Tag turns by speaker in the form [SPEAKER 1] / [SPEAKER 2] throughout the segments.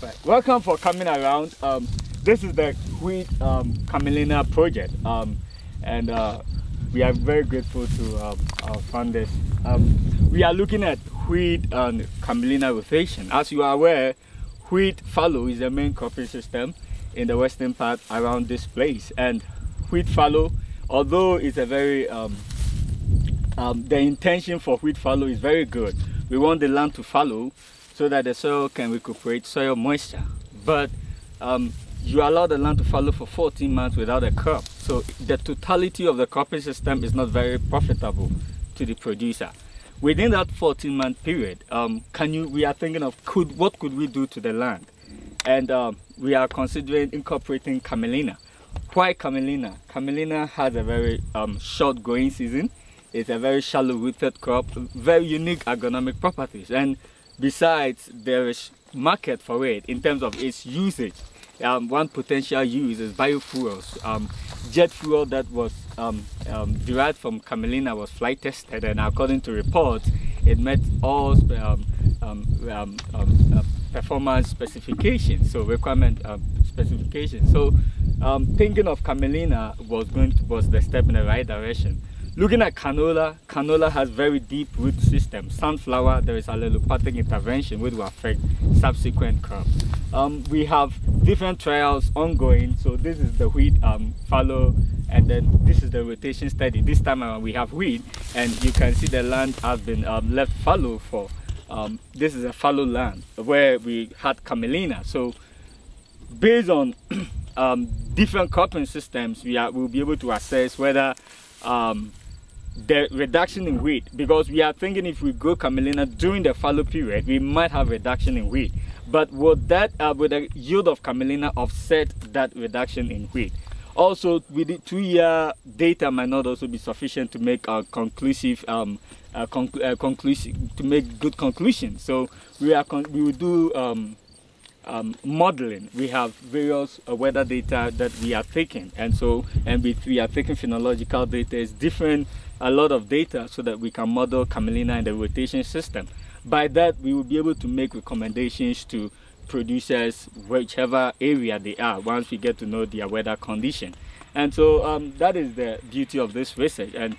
[SPEAKER 1] Right. Welcome for coming around. This is the Wheat Camelina project, and we are very grateful to our funders. We are looking at wheat and Camelina rotation. As you are aware, Wheat-Fallow is the main cropping system in the western part around this place, and Wheat-Fallow, although it's a very the intention for Wheat-Fallow is very good. We want the land to fallow so that the soil can recuperate soil moisture, but you allow the land to fallow for 14 months without a crop, so the totality of the cropping system is not very profitable to the producer. Within that 14-month period, we are thinking of what could we do to the land, and we are considering incorporating Camelina. Why Camelina? Camelina has a very short growing season. It's a very shallow rooted crop, very unique agronomic properties, and besides, there is market for it in terms of its usage. One potential use is biofuels. Jet fuel that was derived from Camelina was flight tested, and according to reports, it met all performance specifications, so requirement specifications. So thinking of Camelina was the step in the right direction. Looking at canola has very deep root system. Sunflower, there is allelopathic intervention which will affect subsequent crops. We have different trials ongoing. So this is the wheat fallow, and then this is the rotation study. This time around we have wheat, and you can see the land has been left fallow for. This is a fallow land where we had Camelina. So based on different cropping systems, we'll be able to assess whether the reduction in wheat, because we are thinking if we grow Camelina during the fallow period, we might have reduction in wheat. But would the yield of Camelina offset that reduction in wheat? Also, with the 2-year data might not also be sufficient to make a conclusive to make good conclusions. So we will do modeling. We have various weather data that we are taking, and we are taking phenological data. It's different, a lot of data, so that we can model Camelina in the rotation system. By that, we will be able to make recommendations to producers, whichever area they are, once we get to know their weather condition. And so that is the beauty of this research, and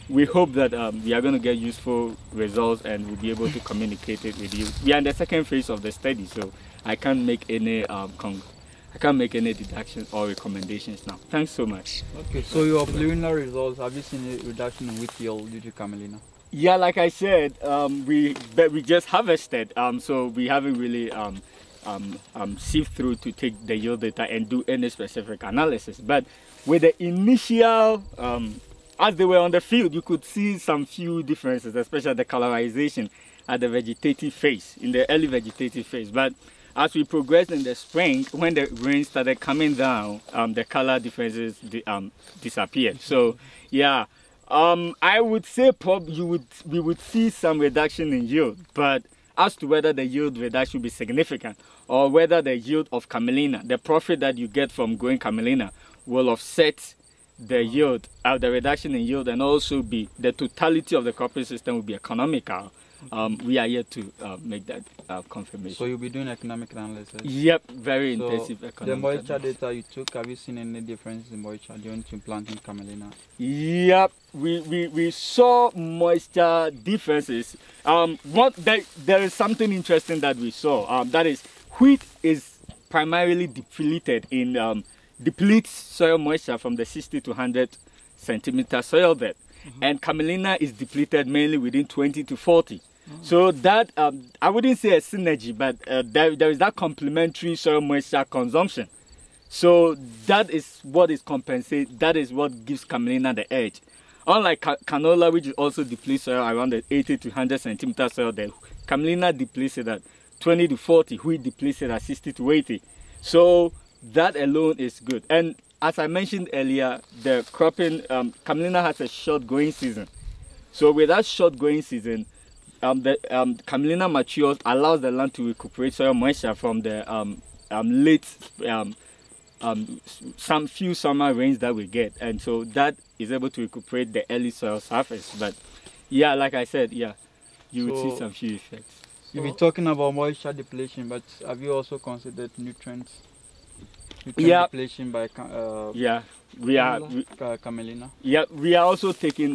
[SPEAKER 1] we hope that we are going to get useful results and we'll be able to communicate it with you. We are in the second phase of the study, so I can't make any deductions or recommendations now. Thanks so much.
[SPEAKER 2] Okay, so your preliminary results, have you seen a reduction in wheat yield due to Camelina?
[SPEAKER 1] Yeah, like I said, we just harvested, so we haven't really sift through to take the yield data and do any specific analysis. But with the initial, as they were on the field, you could see some few differences, especially the colorization at the vegetative phase, in the early vegetative phase. But as we progressed in the spring, when the rain started coming down, the color differences disappeared. So yeah, I would say we would see some reduction in yield, but as to whether the yield reduction will be significant or whether the yield of Camelina, the profit that you get from growing Camelina, will offset the yield, the reduction in yield, and also be the totality of the cropping system will be economical. We are yet to make that confirmation.
[SPEAKER 2] So you'll be doing economic analysis?
[SPEAKER 1] Yep, very intensive economic
[SPEAKER 2] the moisture
[SPEAKER 1] analysis.
[SPEAKER 2] data you took, have you seen any difference in moisture during planting Camelina?
[SPEAKER 1] Yep, we saw moisture differences. There is something interesting that we saw. That is, wheat is primarily depleted in depletes soil moisture from the 60 to 100 centimeter soil depth, and Camelina is depleted mainly within 20 to 40. So that I wouldn't say a synergy, but there is that complementary soil moisture consumption. So that is what is compensated. That is what gives Camelina the edge. Unlike canola, which also depletes soil around the 80 to 100 centimeter soil depth, Camelina depletes it at 20 to 40. Wheat depletes it at 60 to 80. So that alone is good. And as I mentioned earlier, the cropping, Camelina has a short growing season. So with that short growing season, the Camelina matures, allows the land to recuperate soil moisture from the late, some few summer rains that we get. And so that is able to recuperate the early soil surface. But yeah, like I said, yeah, you would see some few effects.
[SPEAKER 2] You've been talking about moisture depletion, but have you also considered nutrients?
[SPEAKER 1] Yeah.
[SPEAKER 2] Depletion by
[SPEAKER 1] Yeah, we are.
[SPEAKER 2] Camelina.
[SPEAKER 1] Yeah, we are also taking.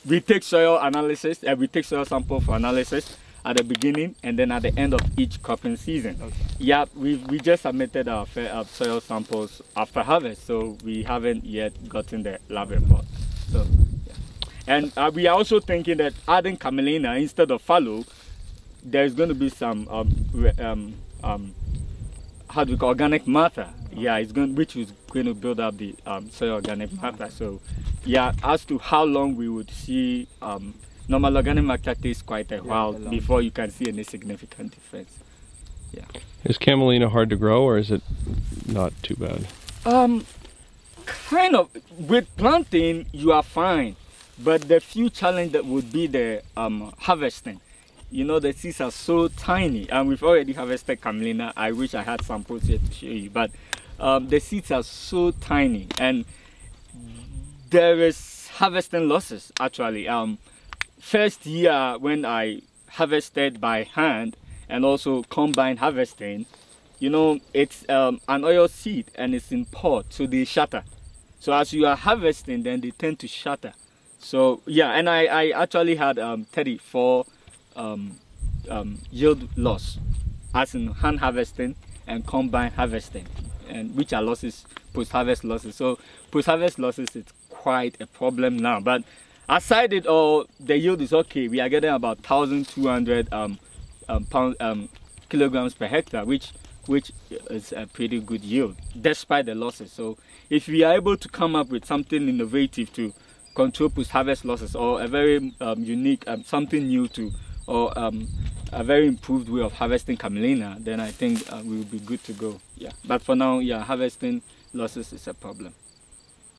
[SPEAKER 1] We take soil analysis and we take soil sample for analysis at the beginning and then at the end of each cropping season.
[SPEAKER 2] Okay.
[SPEAKER 1] Yeah, we just submitted our soil samples after harvest, so we haven't yet gotten the lab report. So, yeah. And we are also thinking that adding Camelina instead of fallow, there's going to be some how do we call organic matter? Yeah, which is going to build up the soil organic matter. So, yeah, as to how long we would see normal organic matter takes quite a while before you can see any significant difference. Yeah.
[SPEAKER 3] Is Camelina hard to grow, or is it not too bad?
[SPEAKER 1] Kind of. With planting, you are fine, but the few challenge that would be the harvesting. You know, the seeds are so tiny, and we've already harvested Camelina. I wish I had samples here to show you, but the seeds are so tiny, and there is harvesting losses actually. First year when I harvested by hand and also combine harvesting, you know, it's an oil seed and it's in pod, so they shatter. So as you are harvesting, then they tend to shatter. So yeah, and I actually had 34 yield loss, as in hand harvesting and combine harvesting, and which are losses, post-harvest losses. So post-harvest losses, it's quite a problem now. But aside it all, the yield is okay. We are getting about 1,200 kilograms per hectare, which is a pretty good yield despite the losses. So if we are able to come up with something innovative to control post-harvest losses, or a very unique something new to, or a very improved way of harvesting Camelina, then I think we will be good to go. Yeah, but for now, yeah, harvesting losses is a problem.